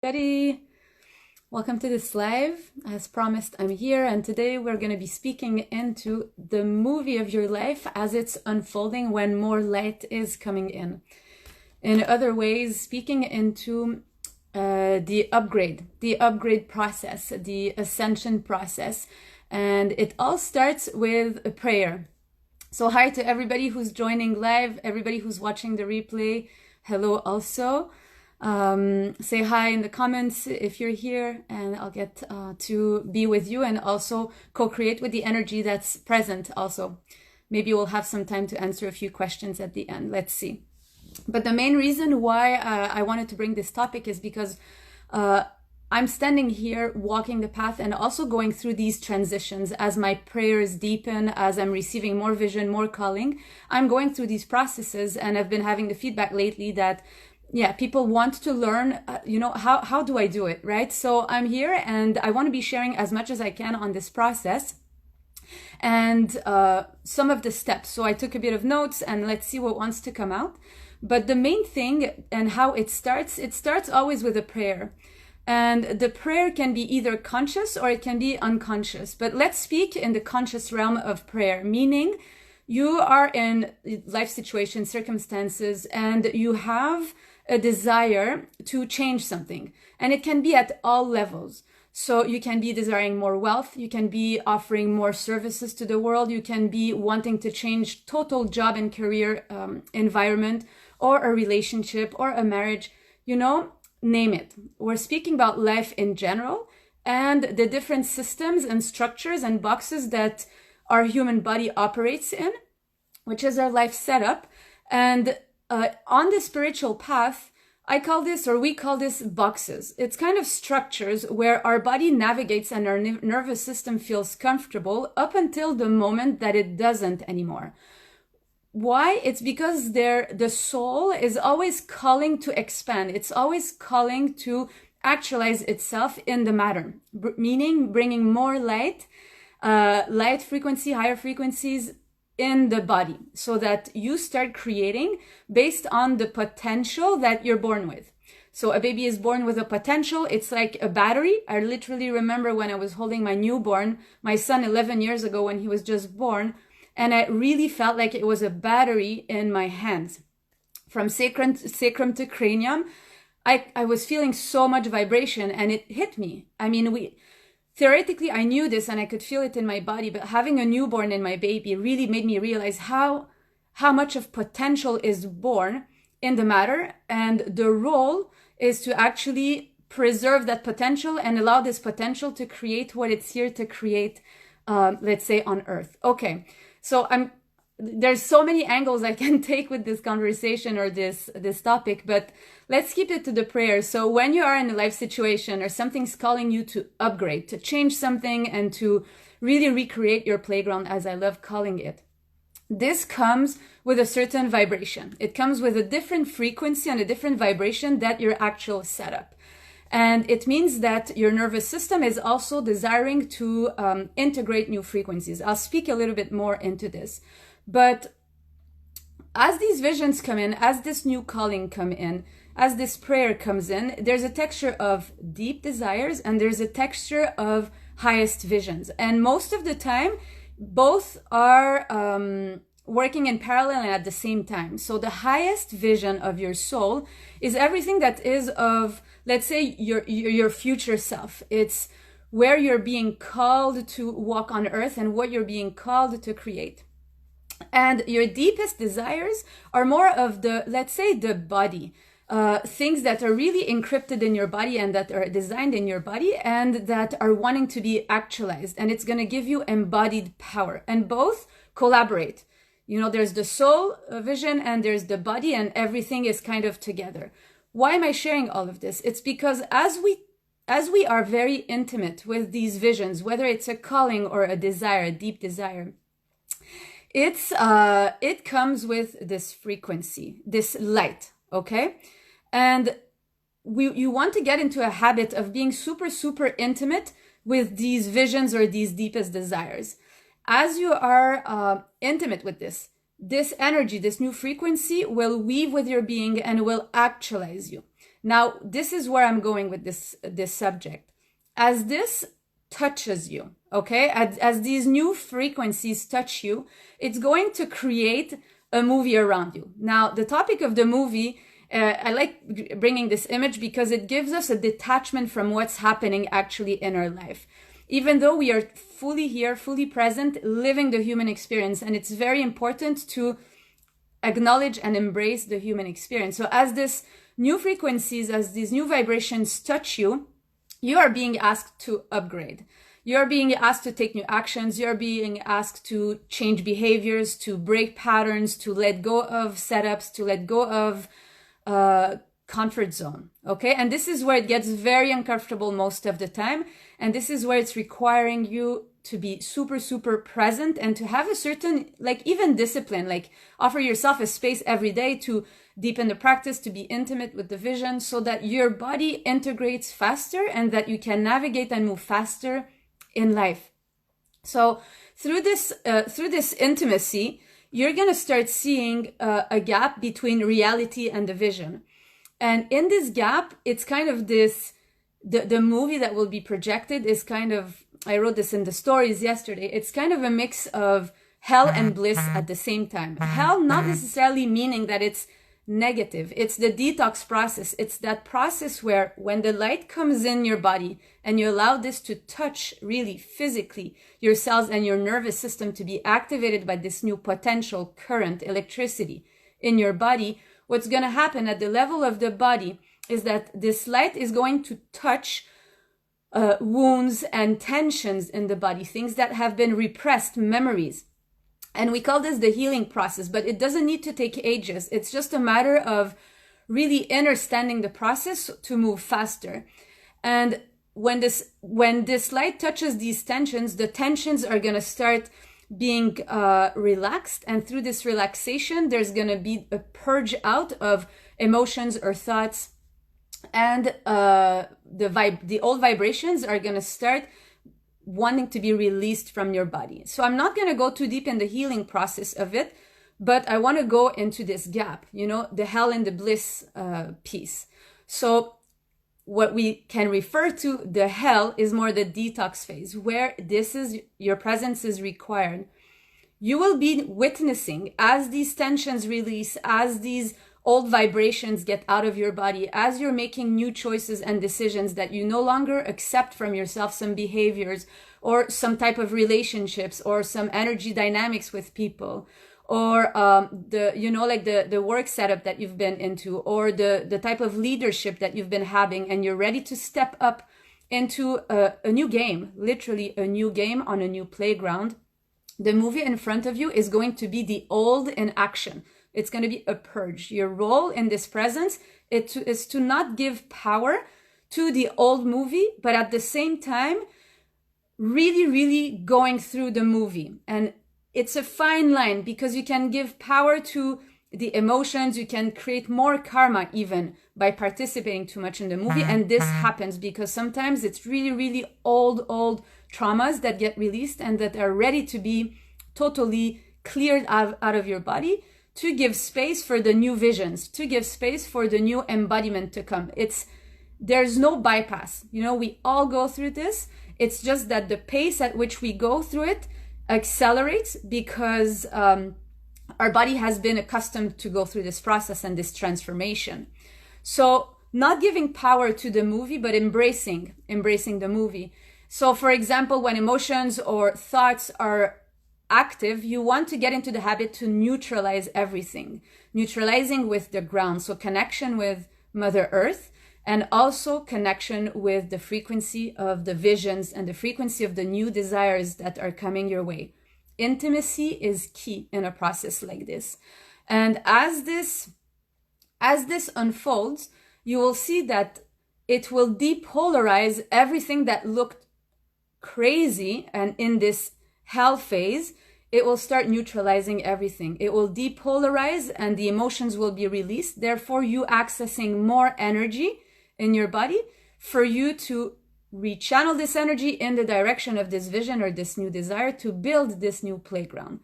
Everybody, welcome to this live. As promised, I'm here, and today we're going to be speaking into the movie of your life as it's unfolding when more light is coming in. In other ways, speaking into the upgrade process, the ascension process, and it all starts with a prayer. So hi to everybody who's joining live, everybody who's watching the replay. Hello also. Say hi in the comments if you're here, and I'll get to be with you and also co-create with the energy that's present also. Maybe we'll have some time to answer a few questions at the end. Let's see. But the main reason why I wanted to bring this topic is because I'm standing here walking the path and also going through these transitions as my prayers deepen, as I'm receiving more vision, more calling. I'm going through these processes, and I've been having the feedback lately that people want to learn, how do I do it, right? So I'm here and I want to be sharing as much as I can on this process and some of the steps. So I took a bit of notes and let's see what wants to come out. But the main thing and how it starts always with a prayer. And the prayer can be either conscious or it can be unconscious. But let's speak in the conscious realm of prayer, meaning you are in life situations, circumstances, and you have a desire to change something. And it can be at all levels. So you can be desiring more wealth. You can be offering more services to the world. You can be wanting to change total job and career environment, or a relationship or a marriage, name it. We're speaking about life in general and the different systems and structures and boxes that our human body operates in, which is our life setup. And on the spiritual path, we call this boxes. It's kind of structures where our body navigates and our nervous system feels comfortable up until the moment that it doesn't anymore. Why? It's because the soul is always calling to expand. It's always calling to actualize itself in the matter, meaning bringing more light frequency, higher frequencies in the body, so that you start creating based on the potential that you're born with. So a baby is born with a potential. It's like a battery. I literally remember when I was holding my newborn, my son 11 years ago when he was just born, and I really felt like it was a battery in my hands. From sacrum to cranium, I was feeling so much vibration, and it hit me. I mean, theoretically, I knew this and I could feel it in my body, but having a newborn in my baby really made me realize how much of potential is born in the matter. And the role is to actually preserve that potential and allow this potential to create what it's here to create, let's say on Earth. Okay, so there's so many angles I can take with this conversation or this topic, but let's keep it to the prayer. So when you are in a life situation or something's calling you to upgrade, to change something and to really recreate your playground, as I love calling it, this comes with a certain vibration. It comes with a different frequency and a different vibration than your actual setup. And it means that your nervous system is also desiring to integrate new frequencies. I'll speak a little bit more into this. But as these visions come in, as this new calling come in, as this prayer comes in, there's a texture of deep desires and there's a texture of highest visions. And most of the time, both are working in parallel and at the same time. So the highest vision of your soul is everything that is of, let's say, your future self. It's where you're being called to walk on earth and what you're being called to create. And your deepest desires are more of the, let's say, the body, things that are really encrypted in your body and that are designed in your body and that are wanting to be actualized. And it's going to give you embodied power. And both collaborate. There's the soul vision and there's the body, and everything is kind of together. Why am I sharing all of this? It's because as we are very intimate with these visions, whether it's a calling or a desire, a deep desire, it comes with this frequency, this light, okay? And you want to get into a habit of being super, super intimate with these visions or these deepest desires. As you are intimate with this energy, this new frequency will weave with your being and will actualize you. Now, this is where I'm going with this subject. As this touches you, okay, as these new frequencies touch you, it's going to create a movie around you. Now, the topic of the movie, I like bringing this image because it gives us a detachment from what's happening actually in our life. Even though we are fully here, fully present, living the human experience, and it's very important to acknowledge and embrace the human experience. So as this new frequencies, as these new vibrations touch you, you are being asked to upgrade. You're being asked to take new actions. You're being asked to change behaviors, to break patterns, to let go of setups, to let go of comfort zone. Okay. And this is where it gets very uncomfortable most of the time. And this is where it's requiring you to be super, super present and to have a certain, like even discipline, like offer yourself a space every day to deepen the practice, to be intimate with the vision so that your body integrates faster and that you can navigate and move faster in life. So through this intimacy, you're going to start seeing a gap between reality and the vision. And in this gap, it's kind of this, the movie that will be projected is kind of, I wrote this in the stories yesterday, it's kind of a mix of hell and bliss at the same time. Hell not necessarily meaning that it's negative. It's the detox process. It's that process where when the light comes in your body and you allow this to touch really physically your cells and your nervous system to be activated by this new potential current, electricity in your body, what's going to happen at the level of the body is that this light is going to touch wounds and tensions in the body, things that have been repressed, memories. And we call this the healing process, but it doesn't need to take ages. It's just a matter of really understanding the process to move faster. And when this light touches these tensions, the tensions are going to start being relaxed. And through this relaxation, there's going to be a purge out of emotions or thoughts. And the old vibrations are going to start wanting to be released from your body. So I'm not going to go too deep in the healing process of it, but I want to go into this gap, the hell and the bliss piece. So what we can refer to the hell is more the detox phase, where your presence is required. You will be witnessing as these tensions release, as these old vibrations get out of your body, as you're making new choices and decisions that you no longer accept from yourself, some behaviors or some type of relationships or some energy dynamics with people, or the work setup that you've been into, or the type of leadership that you've been having, and you're ready to step up into a new game, literally a new game on a new playground. The movie in front of you is going to be the old in action. It's going to be a purge. Your role in this presence is to not give power to the old movie, but at the same time, really, really going through the movie. And it's a fine line because you can give power to the emotions. You can create more karma even by participating too much in the movie. And this happens because sometimes it's really, really old traumas that get released and that are ready to be totally cleared out of your body, to give space for the new visions, to give space for the new embodiment to come. There's no bypass. We all go through this. It's just that the pace at which we go through it accelerates because our body has been accustomed to go through this process and this transformation. So not giving power to the movie, but embracing the movie. So for example, when emotions or thoughts are active, you want to get into the habit to neutralize everything, neutralizing with the ground. So connection with Mother Earth, and also connection with the frequency of the visions and the frequency of the new desires that are coming your way. Intimacy is key in a process like this. And as this unfolds, you will see that it will depolarize everything that looked crazy, and in this hell phase, it will start neutralizing everything. It will depolarize and the emotions will be released. Therefore, you accessing more energy in your body for you to rechannel this energy in the direction of this vision or this new desire to build this new playground.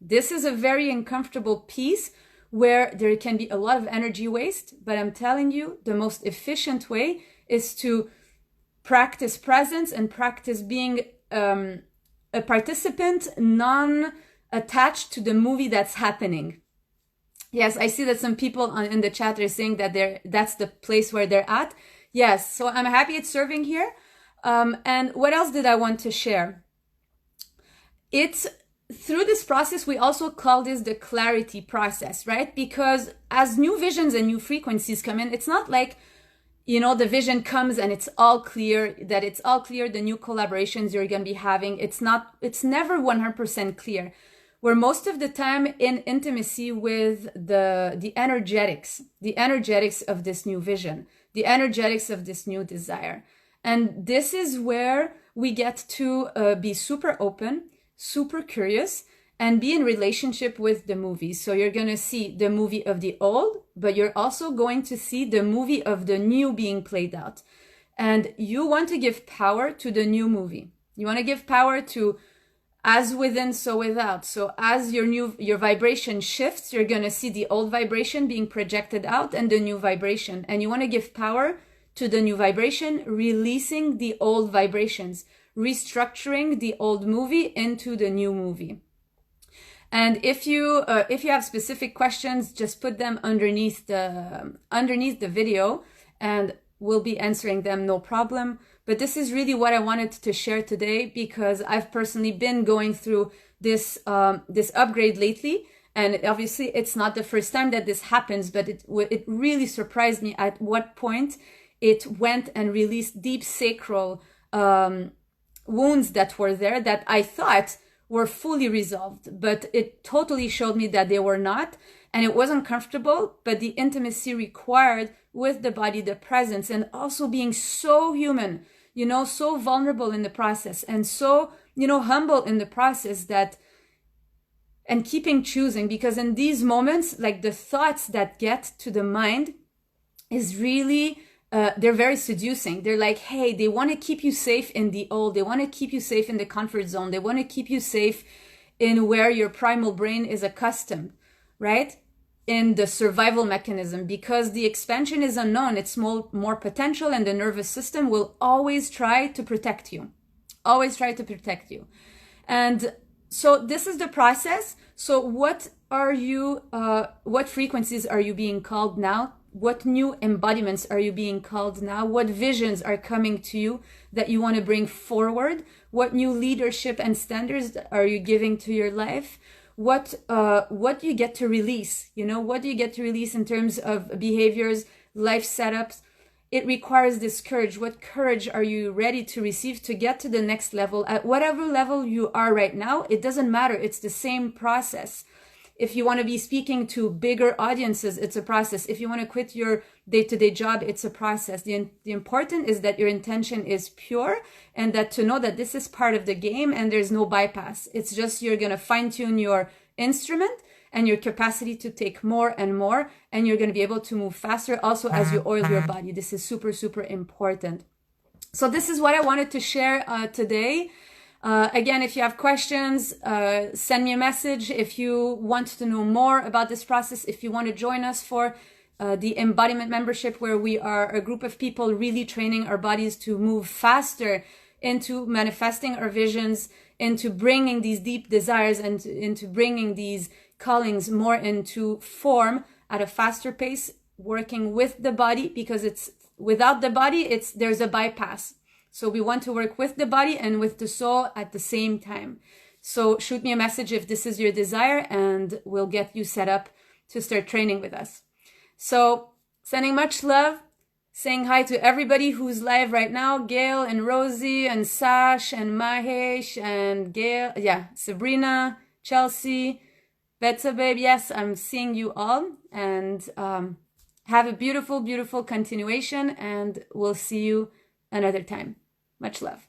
This is a very uncomfortable piece where there can be a lot of energy waste. But I'm telling you, the most efficient way is to practice presence and practice being a participant, non-attached to the movie that's happening. Yes, I see that some people in the chat are saying that that's the place where they're at. Yes, so I'm happy it's serving here. And what else did I want to share? It's through this process, we also call this the clarity process, right? Because as new visions and new frequencies come in, it's not like, you know, the vision comes and it's all clear, the new collaborations you're going to be having. It's never 100% clear. We're most of the time in intimacy with the energetics of this new vision, the energetics of this new desire. And this is where we get to be super open, super curious, and be in relationship with the movie. So you're going to see the movie of the old, but you're also going to see the movie of the new being played out. And you want to give power to the new movie. You want to give power to as within, so without. So as your vibration shifts, you're going to see the old vibration being projected out and the new vibration. And you want to give power to the new vibration, releasing the old vibrations, restructuring the old movie into the new movie. And if you have specific questions, just put them underneath the video and we'll be answering them, no problem. But this is really what I wanted to share today, because I've personally been going through this upgrade lately. And obviously it's not the first time that this happens, but it really surprised me at what point it went and released deep sacral wounds that were there that I thought were fully resolved, but it totally showed me that they were not. And it wasn't comfortable, but the intimacy required with the body, the presence, and also being so human, you know, so vulnerable in the process, and so, you know, humble in the process, that, and keeping choosing, because in these moments, like the thoughts that get to the mind is really, they're very seducing. They're like, hey, they want to keep you safe in the old. They want to keep you safe in the comfort zone. They want to keep you safe in where your primal brain is accustomed, right? In the survival mechanism, because the expansion is unknown. It's more potential, and the nervous system will always try to protect you. Always try to protect you. And so this is the process. So what frequencies are you being called now? What new embodiments are you being called now? What visions are coming to you that you want to bring forward? What new leadership and standards are you giving to your life? What do you get to release? You know, what do you get to release in terms of behaviors, life setups? It requires this courage. What courage are you ready to receive to get to the next level? At whatever level you are right now, it doesn't matter. It's the same process. If you want to be speaking to bigger audiences, it's a process. If you want to quit your day-to-day job, it's a process. The important is that your intention is pure, and that to know that this is part of the game and there's no bypass. It's just you're going to fine-tune your instrument and your capacity to take more and more, and you're going to be able to move faster also as you oil your body. This is super, super important. So this is what I wanted to share today. Again, if you have questions, send me a message. If you want to know more about this process, if you want to join us for the embodiment membership, where we are a group of people really training our bodies to move faster into manifesting our visions, into bringing these deep desires, and into bringing these callings more into form at a faster pace, working with the body, because it's without the body, there's a bypass. So we want to work with the body and with the soul at the same time. So shoot me a message if this is your desire, and we'll get you set up to start training with us. So sending much love, saying hi to everybody who's live right now, Gail and Rosie and Sash and Mahesh and Gail, Sabrina, Chelsea, Betsa babe. Yes, I'm seeing you all, and have a beautiful, beautiful continuation, and we'll see you another time. Much love.